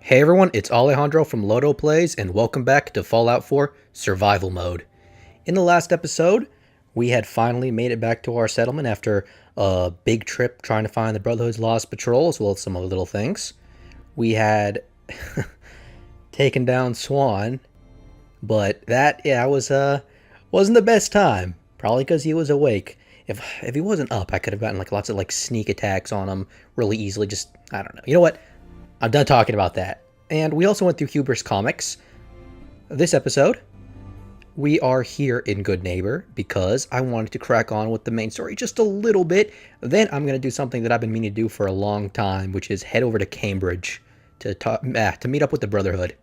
Hey everyone, it's Alejandro from Loto Plays, and welcome back to Fallout 4 Survival Mode. In the last episode, we had finally made it back to our settlement after a big trip trying to find the Brotherhood's Lost Patrol, as well as some other little things. We had taken down Swan, but that, wasn't the best time. Probably because he was awake. If he wasn't up, I could have gotten lots of sneak attacks on him really easily. Just, I don't know. You know what? I'm done talking about that. And we also went through Hubris Comics. This episode, we are here in Good Neighbor because I wanted to crack on with the main story just a little bit. Then I'm going to do something that I've been meaning to do for a long time, which is head over to Cambridge to meet up with the Brotherhood.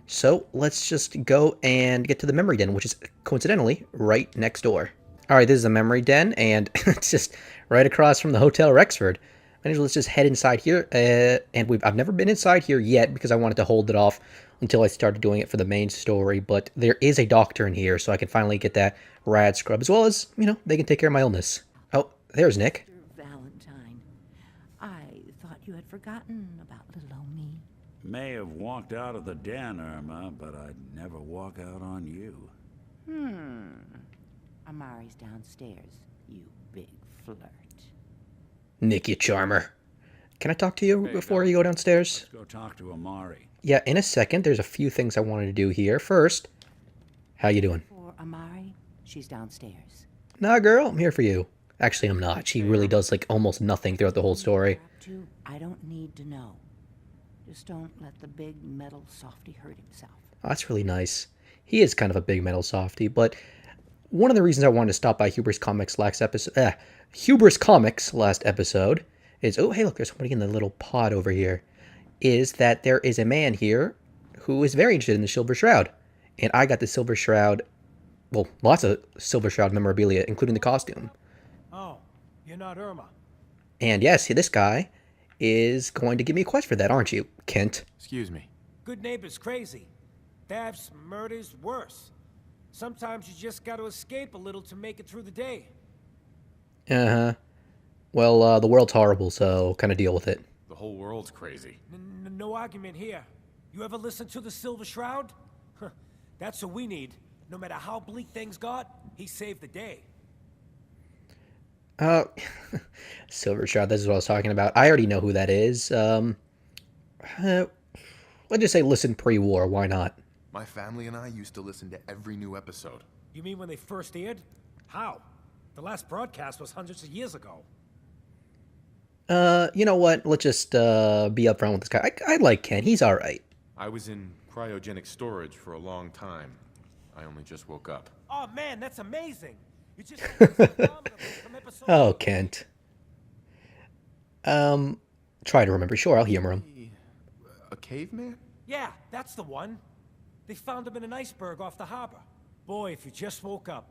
So let's just go and get to the Memory Den, which is coincidentally right next door. Alright, this is the Memory Den, and it's just right across from the Hotel Rexford. Let's just head inside here, and I've never been inside here yet because I wanted to hold it off until I started doing it for the main story, but there is a doctor in here, so I can finally get that rad scrub, as well as, they can take care of my illness. Oh, there's Nick. Valentine, I thought you had forgotten about little old me. May have walked out of the den, Irma, but I'd never walk out on you. Amari's downstairs, you big flirt. Nick, you charmer. Can I talk to you before you go downstairs? Let's go talk to Amari. Yeah, in a second. There's a few things I wanted to do here. First, how you doing? For Amari, she's downstairs. Nah, girl, I'm here for you. Actually, I'm not. She really does, almost nothing throughout the whole story. I don't need to know. Just don't let the big metal softy hurt himself. Oh, that's really nice. He is kind of a big metal softy, but one of the reasons I wanted to stop by Hubris Comics last episode is, oh, hey, look, there's somebody in the little pod over here, is that there is a man here who is very interested in the Silver Shroud. And I got the Silver Shroud, well, lots of Silver Shroud memorabilia, including the costume. Oh, you're not Irma. And yes, this guy is going to give me a quest for that, aren't you, Kent? Excuse me. Good neighbor's crazy. Thefts, murders, worse. Sometimes you just gotta escape a little to make it through the day. Uh-huh. Well, the world's horrible, so kind of deal with it. The whole world's crazy. No argument here. You ever listen to the Silver Shroud? Huh, that's what we need. No matter how bleak things got, he saved the day. Silver Shroud, this is what I was talking about. I already know who that is. Let's just say listen pre-war, why not? My family and I used to listen to every new episode. You mean when they first aired? How? The last broadcast was hundreds of years ago. You know what? Let's just be upfront with this guy. I like Ken. He's all right. I was in cryogenic storage for a long time. I only just woke up. Oh man, that's amazing. You just Oh, Kent. Try to remember. Sure, I'll humor him. A caveman? Yeah, that's the one. They found him in an iceberg off the harbor. Boy, if you just woke up.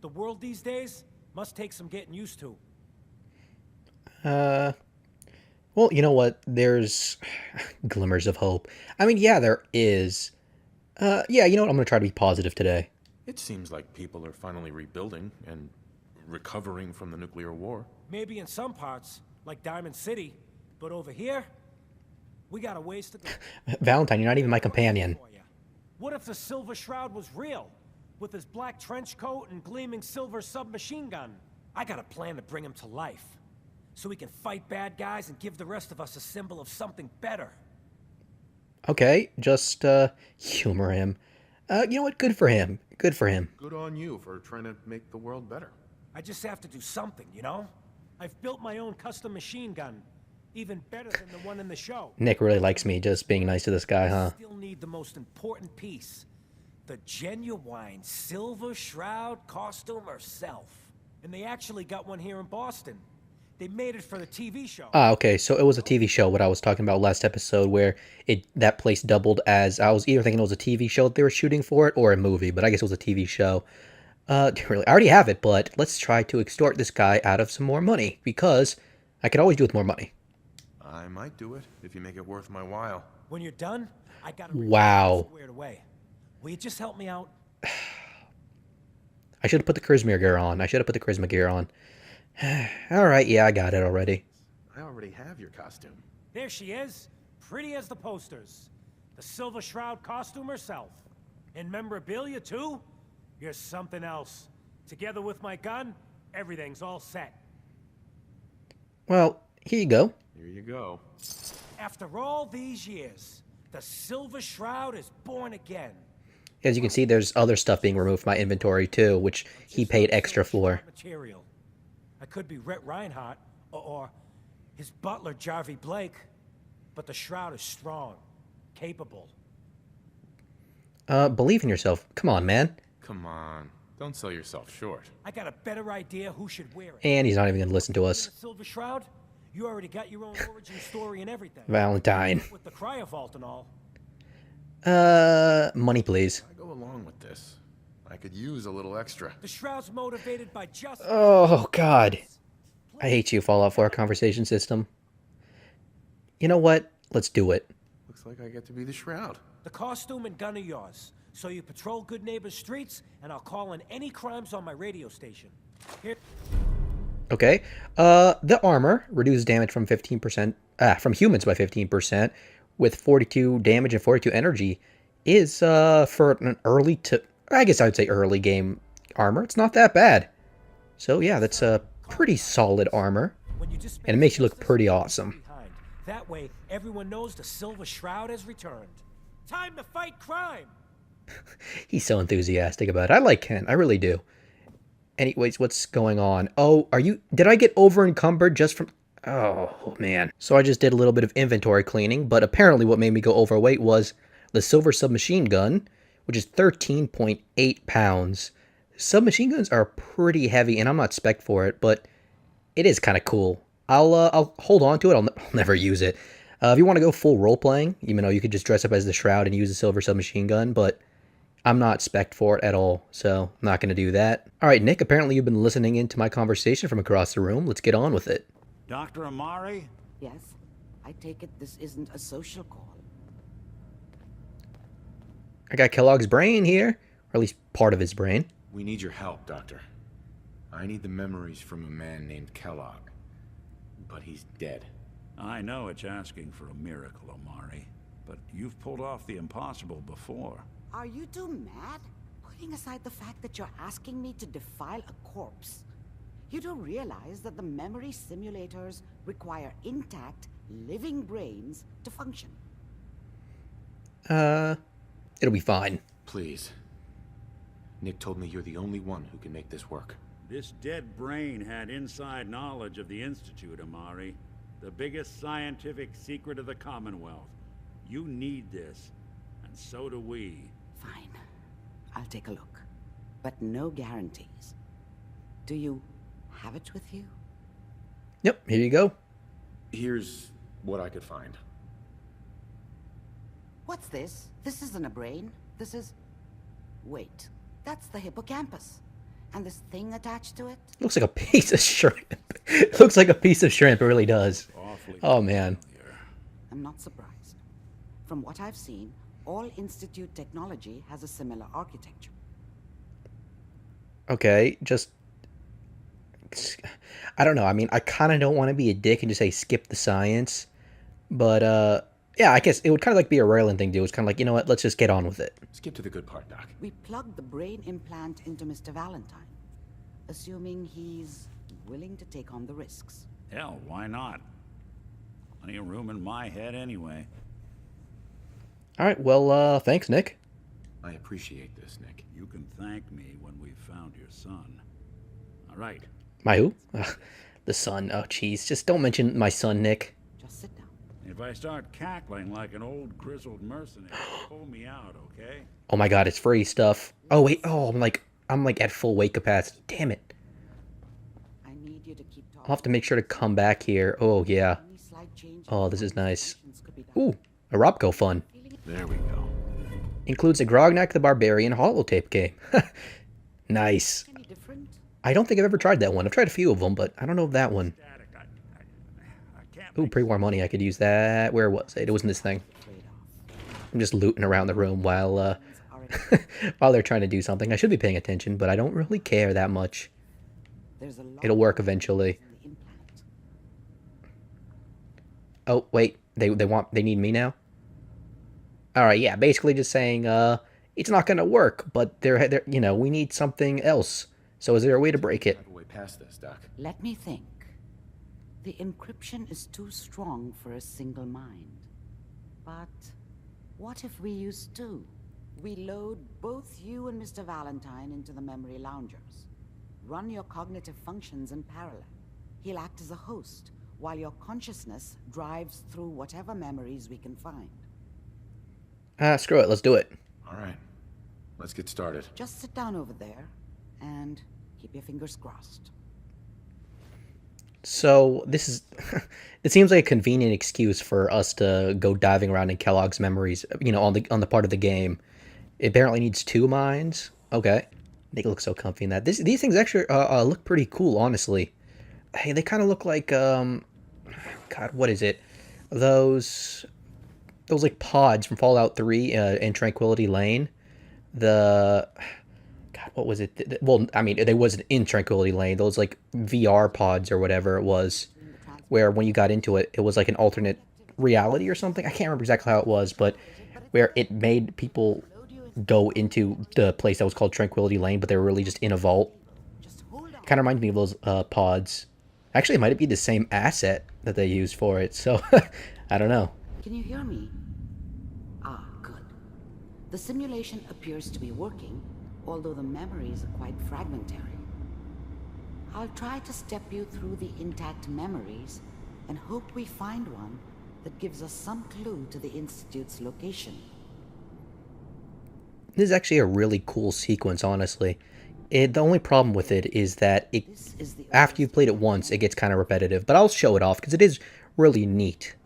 The world these days must take some getting used to. Well, you know what? There's glimmers of hope. I mean, yeah, there is. Yeah, you know what? I'm going to try to be positive today. It seems like people are finally rebuilding and recovering from the nuclear war. Maybe in some parts, like Diamond City, but over here, we got a ways to go. Valentine, you're not even my companion. What if the Silver Shroud was real? With his black trench coat and gleaming silver submachine gun? I got a plan to bring him to life. So we can fight bad guys and give the rest of us a symbol of something better. Okay, just, humor him. You know what? Good for him. Good for him. Good on you for trying to make the world better. I just have to do something, you know? I've built my own custom machine gun. Even better than the one in the show. Nick really likes me just being nice to this guy, huh? Still need the most important piece. The genuine Silver Shroud costume herself. And they actually got one here in Boston. They made it for the TV show. Ah, okay, so it was a TV show, what I was talking about last episode, where that place doubled as, I was either thinking it was a TV show that they were shooting for it, or a movie, but I guess it was a TV show. Really, I already have it, but let's try to extort this guy out of some more money, because I could always do with more money. I might do it if you make it worth my while. When you're done, I got Wow. squared away. Will you just help me out? I should have put the charisma gear on. Alright, yeah, I got it already. I already have your costume. There she is. pretty as the posters. The Silver Shroud costume herself. And memorabilia, too? You're something else. Together with my gun, everything's all set. Well, here you go. Here you go. After all these years, the Silver Shroud is born again. As you can see, there's other stuff being removed from my inventory too, which he paid extra for. Material. I could be Rhett Reinhardt or his butler Jarvie Blake, but the Shroud is strong, capable. Believe in yourself. Come on, man. Come on. Don't sell yourself short. I got a better idea who should wear it. And he's not even gonna listen to us. The Silver Shroud? You already got your own origin story and everything. Valentine. With the cryovault and all. Money, please. I go along with this. I could use a little extra. The Shroud's motivated by justice. Oh, God. I hate you, Fallout 4 conversation system. You know what? Let's do it. Looks like I get to be the Shroud. The costume and gun are yours. So you patrol Good Neighbor's streets, and I'll call in any crimes on my radio station. Here. Okay. The armor reduces damage from 15%, from humans by 15%, with 42 damage and 42 energy, is, for an early to, I guess I would say early game armor. It's not that bad. So yeah, that's a pretty solid armor. And it makes you look pretty awesome. That way, everyone knows the Silver Shroud has returned. Time to fight crime! He's so enthusiastic about it. I like Ken. I really do. Anyways, what's going on? Oh, did I get over encumbered just from... Oh, man. So I just did a little bit of inventory cleaning, but apparently what made me go overweight was the silver submachine gun, which is 13.8 pounds. Submachine guns are pretty heavy, and I'm not spec'd for it, but it is kind of cool. I'll hold on to it. I'll never use it. If you want to go full role-playing, even though you could just dress up as the Shroud and use a silver submachine gun, but I'm not spec'd for it at all, so I'm not going to do that. All right, Nick, apparently you've been listening into my conversation from across the room. Let's get on with it. Dr. Amari? Yes? I take it this isn't a social call. I got Kellogg's brain here, or at least part of his brain. We need your help, Doctor. I need the memories from a man named Kellogg. But he's dead. I know it's asking for a miracle, Amari, but you've pulled off the impossible before. Are you two mad? Putting aside the fact that you're asking me to defile a corpse, you don't realize that the memory simulators require intact, living brains to function. It'll be fine. Please. Nick told me you're the only one who can make this work. This dead brain had inside knowledge of the Institute, Amari. The biggest scientific secret of the Commonwealth. You need this, and so do we. Fine. I'll take a look. But no guarantees. Do you have it with you? Yep, here you go. Here's what I could find. What's this? This isn't a brain. This is... Wait. That's the hippocampus. And this thing attached to it? Looks like a piece of shrimp. Looks like a piece of shrimp, it really does. Awfully Oh, man. familiar. I'm not surprised. From what I've seen, all Institute technology has a similar architecture. Okay, just... I don't know. I mean, I kind of don't want to be a dick and just say skip the science. But, yeah, I guess it would kind of like be a Raylan thing to do. It's kind of like, you know what, let's just get on with it. Skip to the good part, Doc. We plugged the brain implant into Mr. Valentine, assuming he's willing to take on the risks. Hell, why not? Plenty of room in my head anyway. All right, well, thanks, Nick. I appreciate this, Nick. You can thank me when we've found your son. All right. My who? The son. Oh, jeez. Just don't mention my son, Nick. Just sit down. If I start cackling like an old grizzled mercenary, pull me out, okay? Oh my god, it's free stuff. Oh, wait. Oh, I'm like at full weight capacity. Damn it. I need you to keep talking. I'll have to make sure to come back here. Oh, yeah. Any slight change Oh, this is nice. could be done. Ooh, a Robco fun. There we go. Includes a Grognak the Barbarian holotape game. Nice. Any different? I don't think I've ever tried that one. I've tried a few of them, but I don't know that one. Static, I can't Ooh, pre-war money. I could use that. Where was it? It was in this thing. Trade-off. I'm just looting around the room while Already. while they're trying to do something. I should be paying attention, but I don't really care that much. There's a lot It'll work eventually. in the implant. Oh, wait. They need me now. All right, yeah, basically just saying it's not gonna work, but we need something else. So is there a way to break I it? have a way past this, Doc. Let me think. The encryption is too strong for a single mind. But what if we use two? We load both you and Mr. Valentine into the memory loungers. Run your cognitive functions in parallel. He'll act as a host, while your consciousness drives through whatever memories we can find. Screw it, let's do it. All right. Let's get started. Just sit down over there and keep your fingers crossed. So this is it seems like a convenient excuse for us to go diving around in Kellogg's memories, on the part of the game. It apparently needs two minds. Okay. Make it look so comfy in that. These things actually look pretty cool, honestly. Hey, they kind of look like God, what is it? Those like pods from Fallout 3 in Tranquility Lane. The God, what was it? Well, I mean, they wasn't in Tranquility Lane. Those like VR pods or whatever it was, where when you got into it, it was like an alternate reality or something. I can't remember exactly how it was, but where it made people go into the place that was called Tranquility Lane, but they were really just in a vault. Just hold on. Kind of reminds me of those pods. Actually, it might be the same asset that they used for it, so I don't know. Can you hear me? Ah, good. The simulation appears to be working, although the memories are quite fragmentary. I'll try to step you through the intact memories and hope we find one that gives us some clue to the Institute's location. This is actually a really cool sequence, honestly. The only problem with it is that This is the after you've played it once, it gets kind of repetitive. But I'll show it off because it is really neat.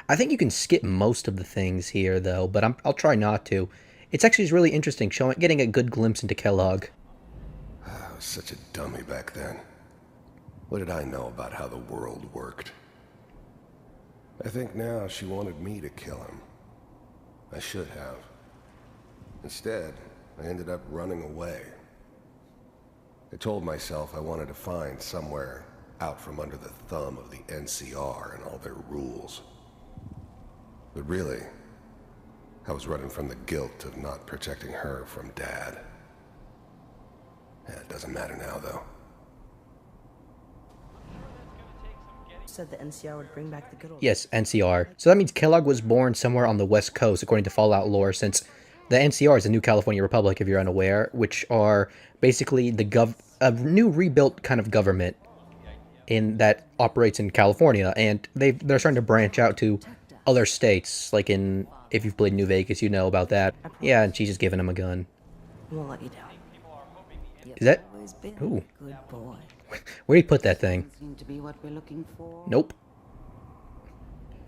I think you can skip most of the things here, though, but I'll try not to. It's actually just really interesting, getting a good glimpse into Kellogg. I was such a dummy back then. What did I know about how the world worked? I think now she wanted me to kill him. I should have. Instead, I ended up running away. I told myself I wanted to find somewhere out from under the thumb of the NCR and all their rules. But really, I was running from the guilt of not protecting her from Dad. It doesn't matter now, though. Said the NCR would bring back the good old. Yes, NCR. So that means Kellogg was born somewhere on the West Coast, according to Fallout lore, since the NCR is the New California Republic, if you're unaware, which are basically a new rebuilt kind of government that operates in California, and they're starting to branch out to other states, like if you've played New Vegas, you know about that. Yeah, and she's just giving him a gun. Won't let you down. Is that? Always been Ooh. a good boy. Where'd he put that thing? Doesn't seem to be what we're looking for. Nope.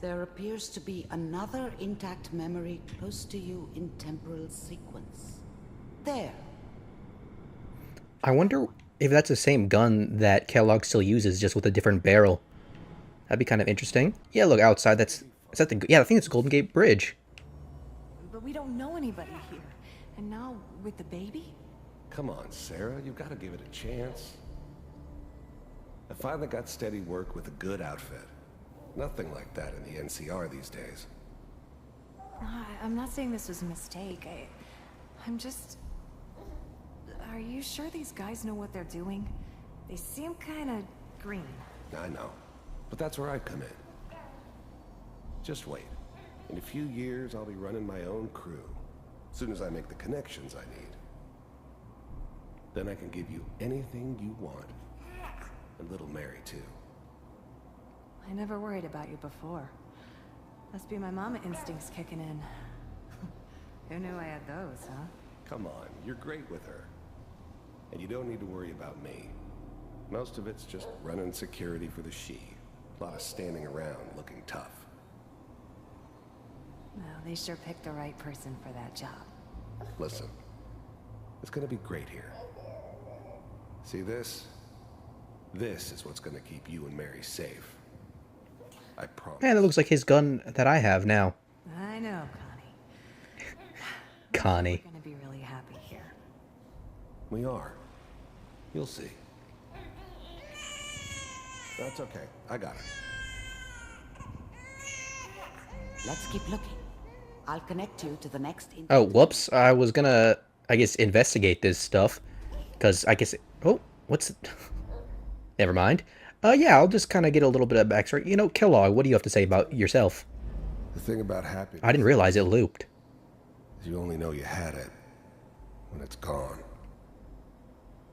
There appears to be another intact memory close to you in temporal sequence. There. I wonder if that's the same gun that Kellogg still uses, just with a different barrel. That'd be kind of interesting. Yeah, look outside. Is that the? Yeah, I think it's Golden Gate Bridge. But we don't know anybody here. And now, with the baby? Come on, Sarah, you've got to give it a chance. I finally got steady work with a good outfit. Nothing like that in the NCR these days. I'm not saying this was a mistake. I'm just... Are you sure these guys know what they're doing? They seem kind of green. I know, but that's where I come in. Just wait. In a few years, I'll be running my own crew. As soon as I make the connections I need. Then I can give you anything you want. And little Mary, too. I never worried about you before. Must be my mama instincts kicking in. Who knew I had those, huh? Come on, you're great with her. And you don't need to worry about me. Most of it's just running security for the she. A lot of standing around looking tough. Well, they sure picked the right person for that job. Listen, it's gonna be great here. See this? This is what's gonna keep you and Mary safe. I promise. Man, that looks like his gun that I have now. I know, Connie. Connie. We're gonna be really happy here. We are. You'll see. That's okay. I got it. Let's keep looking. I'll connect you to the next... Oh, whoops. I was gonna, I guess, investigate this stuff. Because I guess... Oh, what's... Never mind. Yeah, I'll just kind of get a little bit of backstory. You know, Kellogg, what do you have to say about yourself? The thing about happiness... I didn't realize it looped. is you only know you had it when it's gone.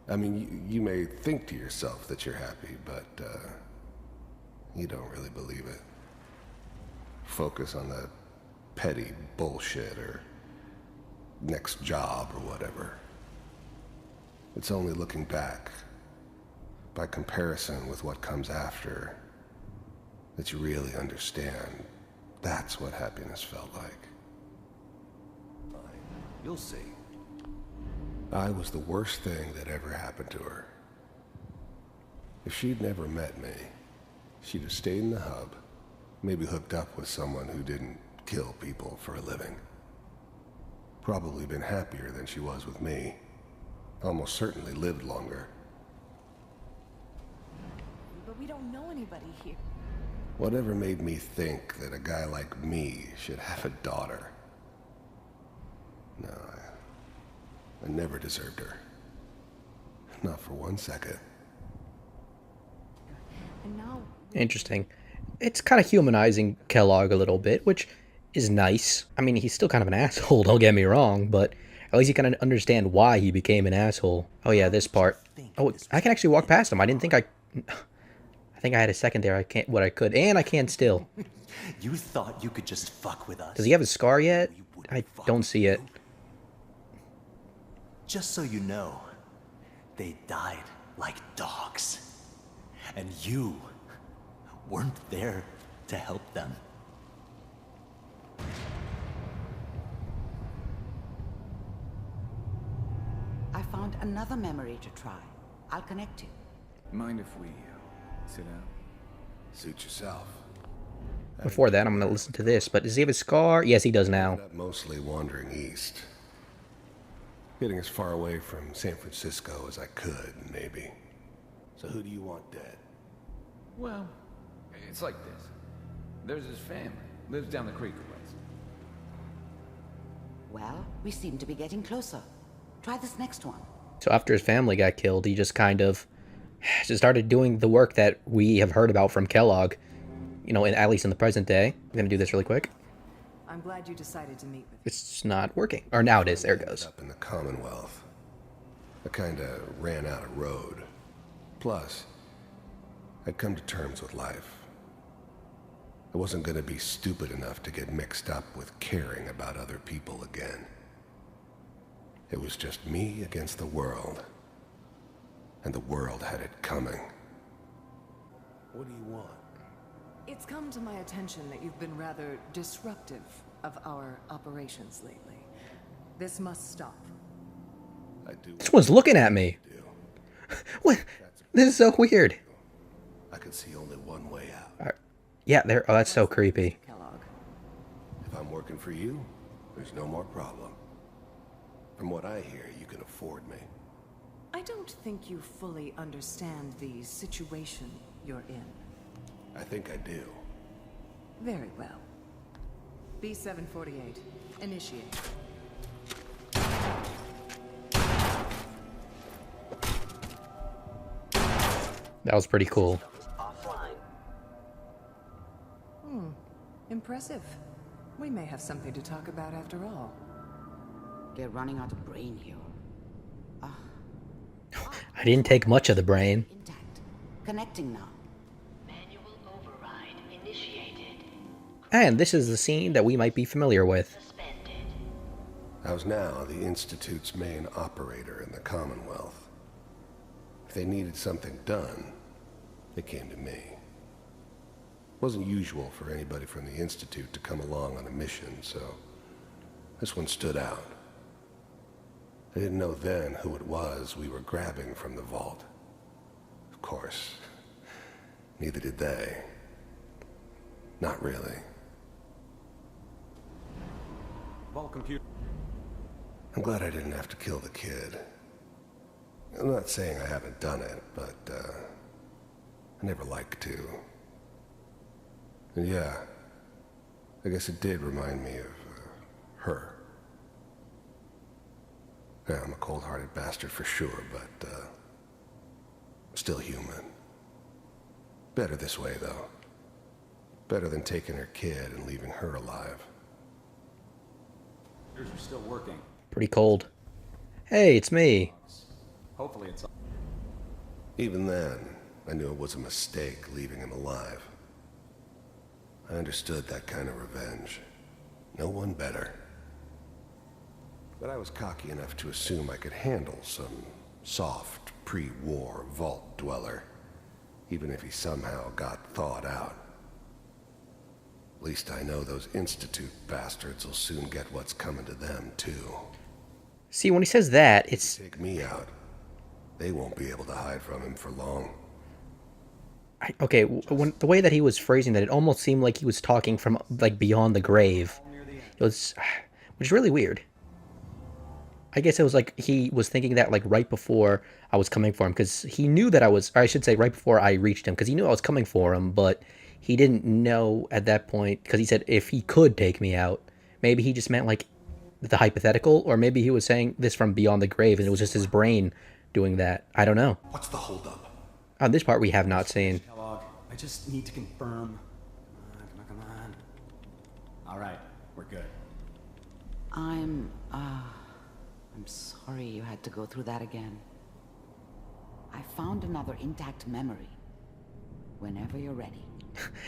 I mean, you may think to yourself that you're happy, but you don't really believe it. Focus on the petty bullshit or next job or whatever. It's only looking back, by comparison with what comes after, that you really understand that's what happiness felt like. You'll see. I was the worst thing that ever happened to her. If she'd never met me, she'd have stayed in the hub, maybe hooked up with someone who didn't kill people for a living. Probably been happier than she was with me. Almost certainly lived longer. But we don't know anybody here. Whatever made me think that a guy like me should have a daughter? No, I never deserved her. Not for 1 second. And now... Interesting. It's kind of humanizing Kellogg a little bit, which is nice. I mean, he's still kind of an asshole, don't get me wrong, but at least you kind of understand why he became an asshole. Oh yeah, this part. Oh, I can actually walk past him. I didn't think I think I had a second there. I can't what I could, and I can still. You thought you could just fuck with us? Does he have a scar yet? I don't see it. Just so you know, they died like dogs. And you weren't there to help them. I found another memory to try. I'll connect you. Mind if we sit down? Suit yourself. Before that, I'm going to listen to this, but does he have a scar? Yes, he does now. Ended up mostly wandering east. Getting as far away from San Francisco as I could, maybe. So who do you want dead? Well, it's like this. There's his family. Lives down the creek a ways. Well, we seem to be getting closer. Try this next one. So after his family got killed, he just kind of just started doing the work that we have heard about from Kellogg. You know, at least in the present day. I'm going to do this really quick. I'm glad you decided to meet with me. It's not working. Or now it is. There it goes. Up in the Commonwealth. I kinda ran out of road. Plus, I'd come to terms with life. I wasn't gonna be stupid enough to get mixed up with caring about other people again. It was just me against the world. And the world had it coming. What do you want? It's come to my attention that you've been rather disruptive of our operations lately. This must stop. I do. This one's looking at me. What? This is so weird. I could see only one way out. Yeah, there. Oh, that's so creepy. Kellogg. If I'm working for you, there's no more problem. From what I hear, you can afford me. I don't think you fully understand the situation you're in. I think I do. Very well. B-748, initiate. That was pretty cool. Impressive. We may have something to talk about after all. They're running out of brain here. I didn't take much of the brain. Intact. Connecting now. Manual override initiated. And this is the scene that we might be familiar with. Suspended. I was now the Institute's main operator in the Commonwealth. If they needed something done, they came to me. It wasn't usual for anybody from the Institute to come along on a mission, so this one stood out. I didn't know then who it was we were grabbing from the vault. Of course, neither did they. Not really. Vault computer. I'm glad I didn't have to kill the kid. I'm not saying I haven't done it, but I never liked to. And yeah, I guess it did remind me of her. Yeah, I'm a cold-hearted bastard for sure, but still human. Better this way, though. Better than taking her kid and leaving her alive. Yours are still working. Pretty cold. Hey, it's me. Hopefully it's... Even then, I knew it was a mistake leaving him alive. I understood that kind of revenge. No one better. But I was cocky enough to assume I could handle some soft, pre-war vault dweller, even if he somehow got thawed out. At least I know those Institute bastards will soon get what's coming to them, too. See, when he says that, it's... Take me out. They won't be able to hide from him for long. Okay, the way that he was phrasing that, it almost seemed like he was talking from, like, beyond the grave. It was... which is really weird. I guess it was like he was thinking that, like, right before I was coming for him, because he knew that I was... Or I should say right before I reached him, because he knew I was coming for him, but he didn't know at that point, because he said if he could take me out. Maybe he just meant, like, the hypothetical, or maybe he was saying this from beyond the grave, and it was just his brain doing that. I don't know. What's the holdup? On this part, we have not seen. Kellogg, I just need to confirm. Come on. All right, we're good. I'm sorry you had to go through that again. I found another intact memory. Whenever you're ready.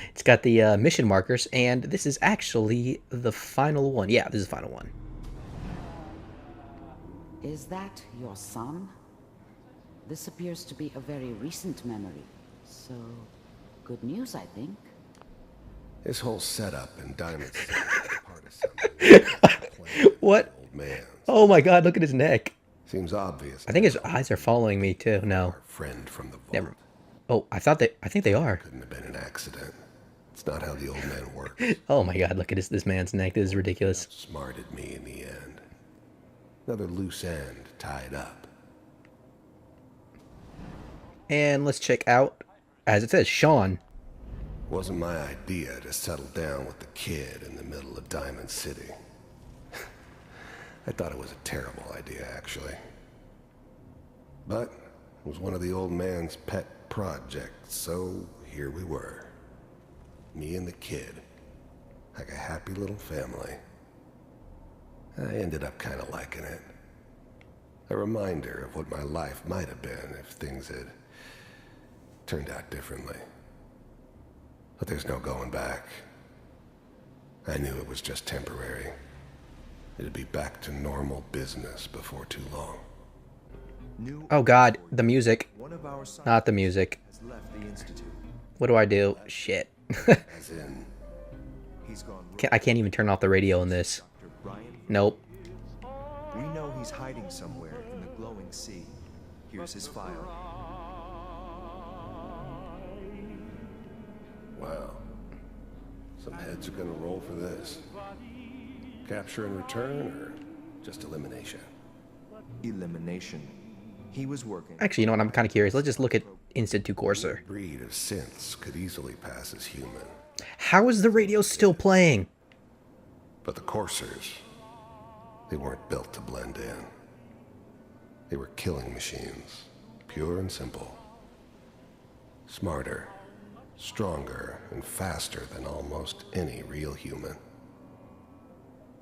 It's got the mission markers, and this is actually the final one. Yeah, this is the final one. Is that your son? This appears to be a very recent memory. So, good news, I think. His whole setup in Diamond City is part of something. What? Old man. Oh my god, look at his neck. Seems obvious. I think his eyes are following me too. No. Our friend from the vault. Never. Oh, I think they are. Couldn't have been an accident. It's not how the old man works. Oh my god, look at this man's neck. This is ridiculous. Smarted me in the end. Another loose end tied up. And let's check out, as it says, Sean. Wasn't my idea to settle down with the kid in the middle of Diamond City. I thought it was a terrible idea, actually. But it was one of the old man's pet projects, so here we were. Me and the kid. Like a happy little family. I ended up kind of liking it. A reminder of what my life might have been if things had turned out differently. But there's no going back. I knew it was just temporary. It'd be back to normal business before too long. Oh god, the music. Not the music. What do I do? Shit. As in, I can't even turn off the radio in this. Nope. We know he's hiding somewhere in the glowing sea. Here's his file. wow. Some heads are gonna roll for this. Capture and return, or just elimination? Elimination. He was working. Actually, you know what? I'm kind of curious. Let's just look at Institute Corsair. Breed of synths could easily pass as human. How is the radio still playing? But the Corsairs, they weren't built to blend in. They were killing machines, pure and simple. Smarter, stronger, and faster than almost any real human.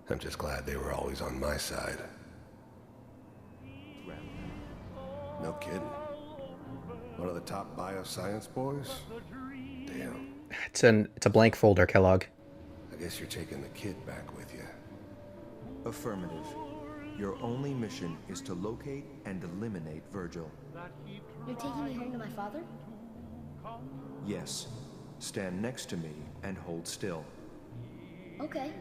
I'm just glad they were always on my side. No kidding. One of the top bioscience boys? Damn. It's a blank folder, Kellogg. I guess you're taking the kid back with you. Affirmative. Your only mission is to locate and eliminate Virgil. You're taking me home to my father? Yes. Stand next to me and hold still. Okay.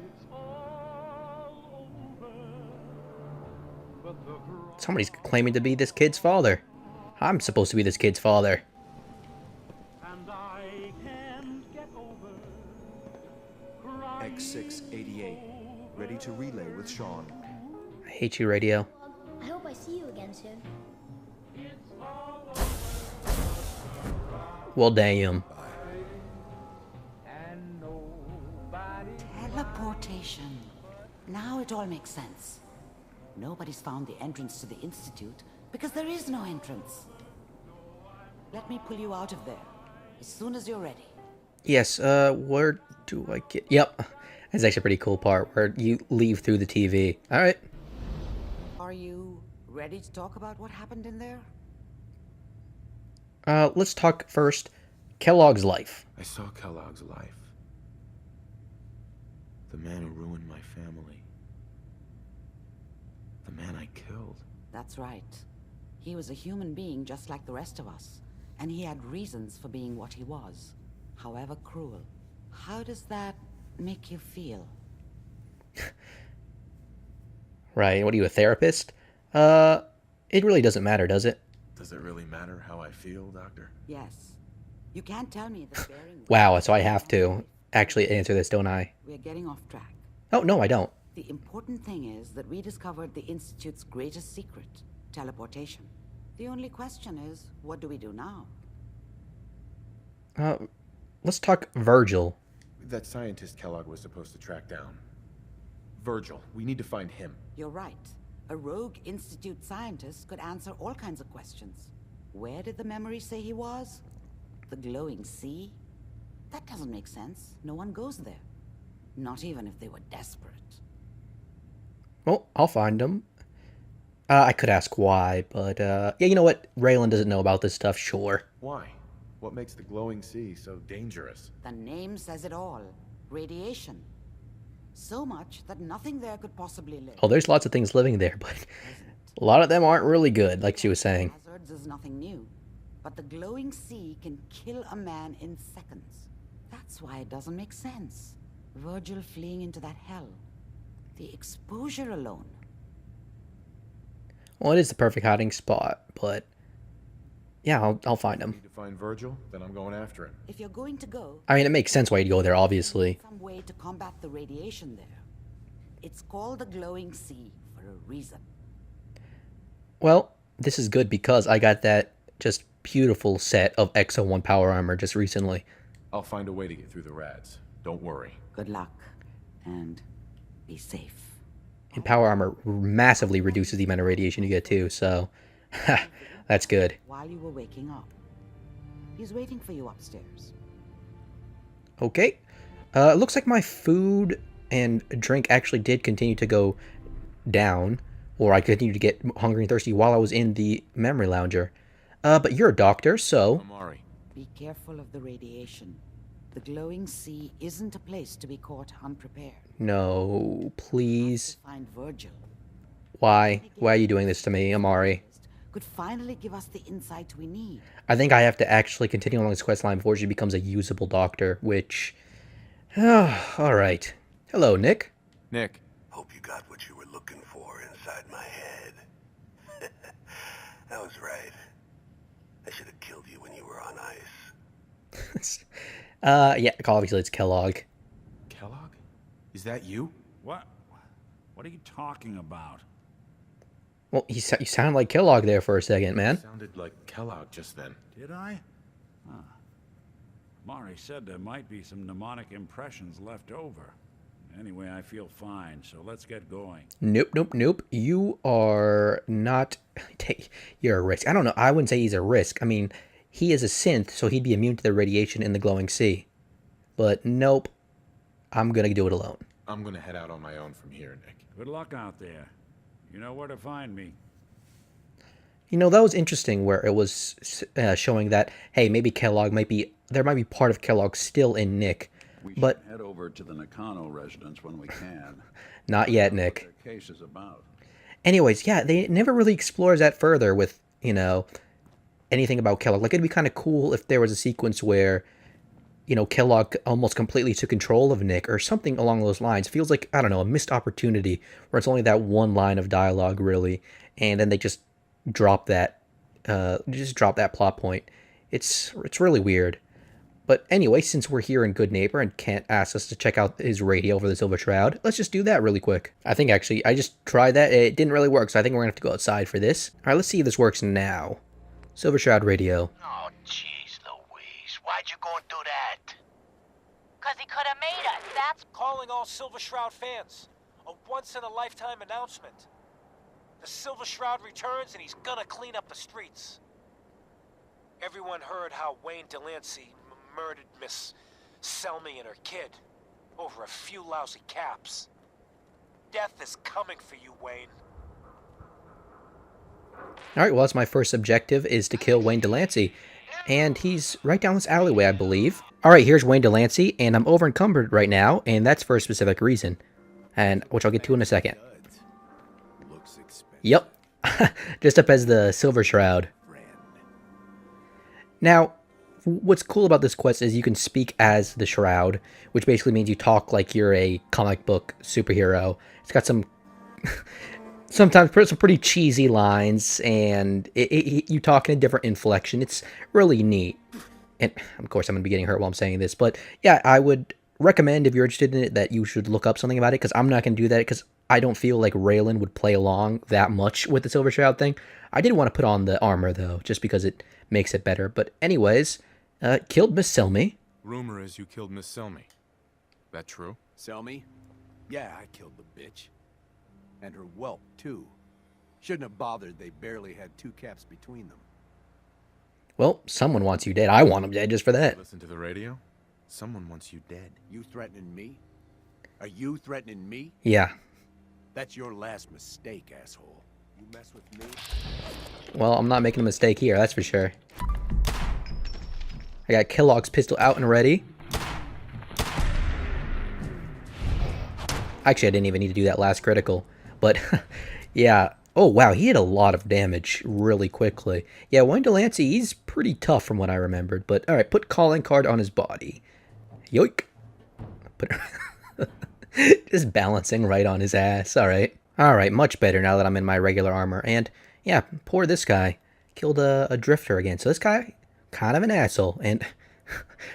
Somebody's claiming to be this kid's father. I'm supposed to be this kid's father. X688. Ready to relay with Sean. I hate you, radio. I hope I see you again soon. Well, damn. Teleportation. Now it all makes sense. Nobody's found the entrance to the Institute because there is no entrance. Let me pull you out of there as soon as you're ready. Yes, where do I get... Yep. That's actually a pretty cool part where you leave through the TV. Alright. Are you ready to talk about what happened in there? Let's talk first Kellogg's life. I saw Kellogg's life. The man who ruined my family. The man I killed. That's right. He was a human being just like the rest of us, and he had reasons for being what he was, however cruel. How does that make you feel? Right, what are you, a therapist? It really doesn't matter, does it? Does it really matter how I feel, Doctor? Yes. You can't tell me that bearing... Wow, so I have to actually answer this, don't I? We're getting off track. Oh, no, I don't. The important thing is that we discovered the Institute's greatest secret, teleportation. The only question is, what do we do now? Let's talk Virgil. That scientist Kellogg was supposed to track down. Virgil, we need to find him. You're right. A rogue Institute scientist could answer all kinds of questions. Where did the memory say he was? The glowing sea? That doesn't make sense. No one goes there. Not even if they were desperate. Well, I'll find him. I could ask why, but, yeah, you know what? Raylan doesn't know about this stuff, sure. Why? What makes the glowing sea so dangerous? The name says it all. Radiation. So much that nothing there could possibly live. Oh, there's lots of things living there, but a lot of them aren't really good, like she was saying. Hazards is nothing new, but the glowing sea can kill a man in seconds. That's why it doesn't make sense. Virgil fleeing into that hell. The exposure alone. Well, it is the perfect hiding spot, but yeah, I'll find him. Need to find Virgil, then I'm going after him. If you're going to go, I mean, it makes sense why you'd go there, obviously. some way to combat the radiation there. It's called the glowing sea for a reason. Well, this is good because I got that just beautiful set of XO1 power armor just recently. I'll find a way to get through the rats. Don't worry. Good luck, and be safe. And power armor massively reduces the amount of radiation you get too, so that's good. While you were waking up, he's waiting for you upstairs. Okay. It looks like my food and drink actually did continue to go down, or I continued to get hungry and thirsty while I was in the memory lounger. But you're a doctor, so... Amari. Be careful of the radiation. The glowing sea isn't a place to be caught unprepared. No, please. Find Virgil. Why? Why are you doing this to me, Amari? Could finally give us the insight we need. I think I have to actually continue along this quest line before she becomes a usable doctor, which... Alright. Hello, Nick. Nick. Hope you got what you were looking for inside my head. I was right. I should have killed you when you were on ice. Yeah, obviously it's Kellogg. Kellogg? Is that you? What? What are you talking about? Well, you sound like Kellogg there for a second, man. Sounded like Kellogg just then. Did I? Huh. Mari said there might be some mnemonic impressions left over. Anyway, I feel fine, so let's get going. Nope, nope, nope. You are not... You're a risk. I don't know. I wouldn't say he's a risk. I mean, he is a synth, so he'd be immune to the radiation in the glowing sea. But nope. I'm gonna do it alone. I'm gonna head out on my own from here, Nick. Good luck out there. You know where to find me. You know, that was interesting where it was showing that, hey, maybe Kellogg might be... There might be part of Kellogg still in Nick. We but should head over to the Nakano residence when we can. Not yet, Nick. What their case is about. Anyways, yeah, they never really explores that further with, you know, anything about Kellogg. Like, it'd be kind of cool if there was a sequence where, you know, Kellogg almost completely took control of Nick or something along those lines. Feels like, I don't know, a missed opportunity where it's only that one line of dialogue, really, and then they just drop that, plot point. It's really weird. But anyway, since we're here in Good Neighbor and Kent asked us to check out his radio over the Silver Shroud, let's just do that really quick. I think actually, I just tried that. It didn't really work, so I think we're going to have to go outside for this. All right, let's see if this works now. Silver Shroud radio. Oh, jeez Louise. Why'd you go and do that? 'Cause he could have made us. That's... Calling all Silver Shroud fans. A once-in-a-lifetime announcement. The Silver Shroud returns and he's gonna clean up the streets. Everyone heard how Wayne Delancey murdered Miss Selmy and her kid over a few lousy caps. Death is coming for you, Wayne. Alright, well, that's my first objective, is to kill Wayne Delancey. And he's right down this alleyway, I believe. Alright, here's Wayne Delancey, and I'm over encumbered right now, and that's for a specific reason. And which I'll get to in a second. Yep. Just up as the Silver Shroud. Now, what's cool about this quest is you can speak as the Shroud, which basically means you talk like you're a comic book superhero. It's got some... sometimes some pretty cheesy lines, and you talk in a different inflection. It's really neat. And, of course, I'm going to be getting hurt while I'm saying this. But, yeah, I would recommend, if you're interested in it, that you should look up something about it, because I'm not going to do that, because I don't feel like Raylan would play along that much with the Silver Shroud thing. I did want to put on the armor, though, just because it makes it better. But anyways, killed Miss Selmy. Rumor is you killed Miss Selmy. That true? Selmy? Yeah, I killed the bitch. And her whelp, too. Shouldn't have bothered, they barely had 2 caps between them. Well, someone wants you dead. I want him dead just for that. Listen to the radio? Someone wants you dead. You threatening me? Are you threatening me? Yeah. That's your last mistake, asshole. You mess with me? Well, I'm not making a mistake here, that's for sure. I got Kellogg's pistol out and ready. Actually, I didn't even need to do that last critical. But, yeah. Oh, wow, he did a lot of damage really quickly. Yeah, Wayne Delancey, he's pretty tough from what I remembered. But, alright, put calling card on his body. Yoink. Put just balancing right on his ass. Alright. Alright, much better now that I'm in my regular armor. And, yeah, poor this guy. Killed a drifter again. So this guy, kind of an asshole. And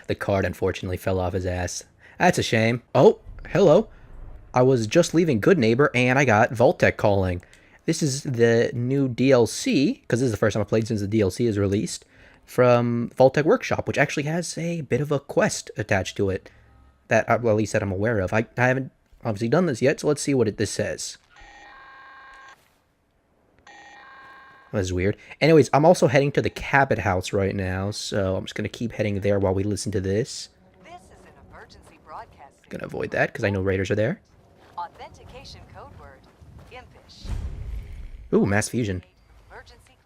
the card, unfortunately, fell off his ass. That's a shame. Oh, hello. I was just leaving Good Neighbor, and I got Vault-Tec calling. This is the new DLC, because this is the first time I've played since the DLC is released, from Vault-Tec Workshop, which actually has a bit of a quest attached to it. That, well, at least that I'm aware of. I haven't obviously done this yet, so let's see what this says. That was weird. Anyways, I'm also heading to the Cabot House right now, so I'm just going to keep heading there while we listen to this. This is an emergency broadcast. Going to avoid that, because I know raiders are there. Authentication code word, impish. Ooh, mass fusion.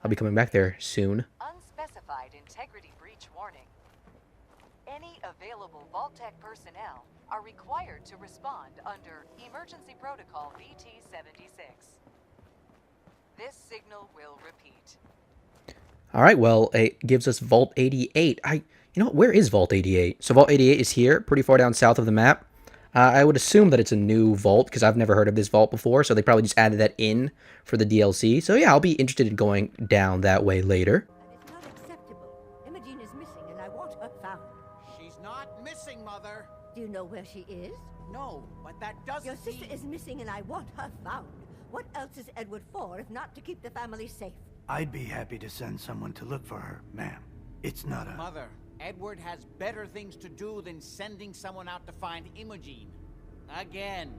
I'll be coming back there soon. Unspecified integrity breach warning. Any available Vault-Tec personnel are required to respond under Emergency Protocol VT-76. This signal will repeat. Alright, well, it gives us Vault 88. You know what, where is Vault 88? So Vault 88 is here, pretty far down south of the map. I would assume that it's a new vault, because I've never heard of this vault before, so they probably just added that in for the DLC. So yeah, I'll be interested in going down that way later. It's not acceptable. Imogen is missing, and I want her found. She's not missing, Mother. Do you know where she is? No, but that doesn't Your sister is missing, and I want her found. What else is Edward for, if not to keep the family safe? I'd be happy to send someone to look for her, ma'am. It's not a... Mother, Edward has better things to do than sending someone out to find Imogen. Again.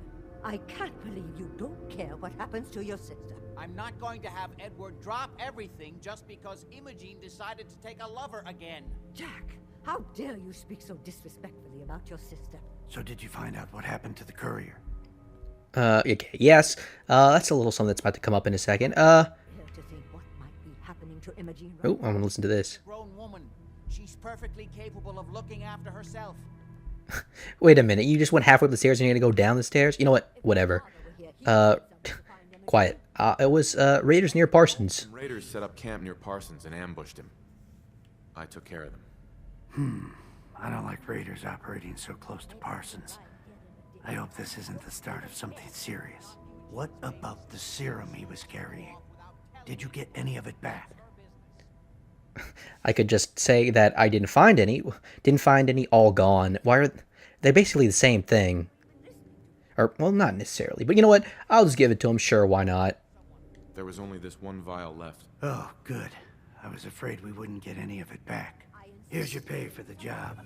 I can't believe you don't care what happens to your sister. I'm not going to have Edward drop everything just because Imogen decided to take a lover again. Jack, how dare you speak so disrespectfully about your sister? So did you find out what happened to the courier? Okay, yes. That's a little something that's about to come up in a second. Dare to think what might be happening to Imogen right Oh, I'm gonna listen to this. Grown woman. She's perfectly capable of looking after herself. Wait a minute, you just went halfway up the stairs and you're gonna go down the stairs? You know what? Whatever. Quiet. It was, raiders near Parsons. Raiders set up camp near Parsons and ambushed him. I took care of them. I don't like raiders operating so close to Parsons. I hope this isn't the start of something serious. What about the serum he was carrying? Did you get any of it back? I could just say that I didn't find any. Didn't find any, all gone. Why are they basically the same thing? Or, well, not necessarily. But you know what? I'll just give it to him. Sure, why not? There was only this one vial left. Oh, good. I was afraid we wouldn't get any of it back. Here's your pay for the job.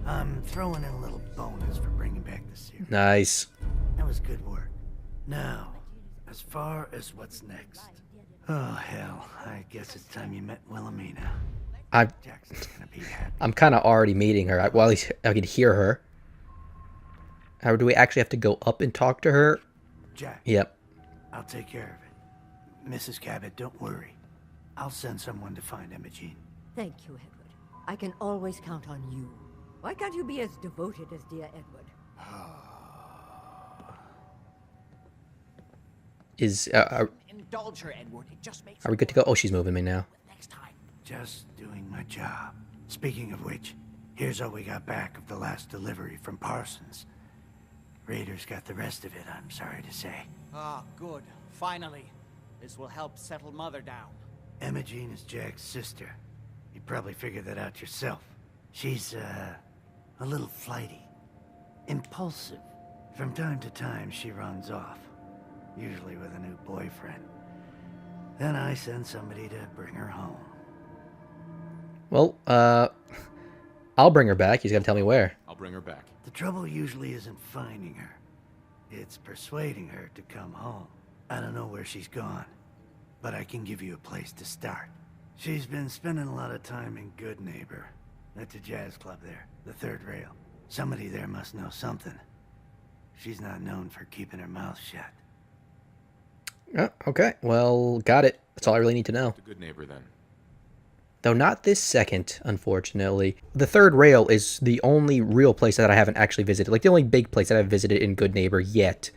I'm throwing in a little bonus for bringing back the serum. Nice. That was good work. Now, as far as what's next. Oh, hell. I guess it's time you met Wilhelmina. Jackson's gonna be happy. I'm kind of already meeting her. Well, at least I can hear her. Or do we actually have to go up and talk to her? Jack. Yep. I'll take care of it. Mrs. Cabot, don't worry. I'll send someone to find Imogene. Thank you, Edward. I can always count on you. Why can't you be as devoted as dear Edward? Indulge her, Edward. It just makes Are we good to go? Oh, she's moving me now. Just doing my job. Speaking of which, here's all we got back of the last delivery from Parsons. Raiders got the rest of it, I'm sorry to say. Ah, good. Finally. This will help settle Mother down. Imogene is Jack's sister. You probably figured that out yourself. She's, a little flighty. Impulsive. From time to time, she runs off. Usually with a new boyfriend. Then I send somebody to bring her home. Well, I'll bring her back. He's got to tell me where. I'll bring her back. The trouble usually isn't finding her. It's persuading her to come home. I don't know where she's gone, but I can give you a place to start. She's been spending a lot of time in Good Neighbor. That's a jazz club there, the third rail. Somebody there must know something. She's not known for keeping her mouth shut. Oh, okay. Well, got it. That's all I really need to know. A good neighbor, then. Though not this second, unfortunately. The third rail is the only real place that I haven't actually visited. Like, the only big place that I've visited in Good Neighbor yet.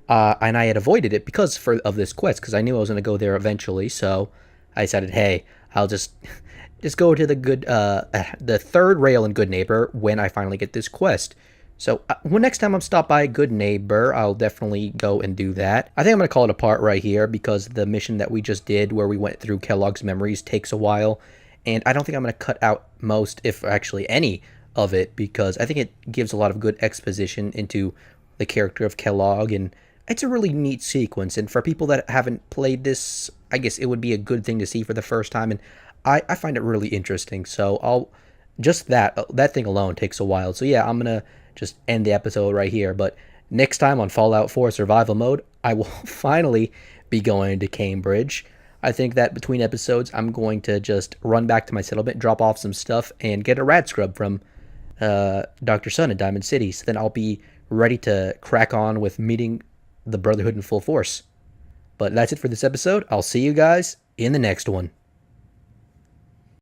And I had avoided it because of this quest, because I knew I was going to go there eventually, so I decided, hey, I'll just go to the third rail in Good Neighbor when I finally get this quest. So when next time I'm stopped by Good Neighbor, I'll definitely go and do that. I think I'm going to call it a part right here because the mission that we just did where we went through Kellogg's memories takes a while. And I don't think I'm going to cut out most, if actually any, of it because I think it gives a lot of good exposition into the character of Kellogg. And it's a really neat sequence. And for people that haven't played this, I guess it would be a good thing to see for the first time. And I find it really interesting. So just that thing alone takes a while. So yeah, I'm going to just end the episode right here. But next time on Fallout 4 Survival Mode, I will finally be going to Cambridge. I think that between episodes, I'm going to just run back to my settlement, drop off some stuff, and get a rad scrub from Dr. Sun in Diamond City. So then I'll be ready to crack on with meeting the Brotherhood in full force. But that's it for this episode. I'll see you guys in the next one.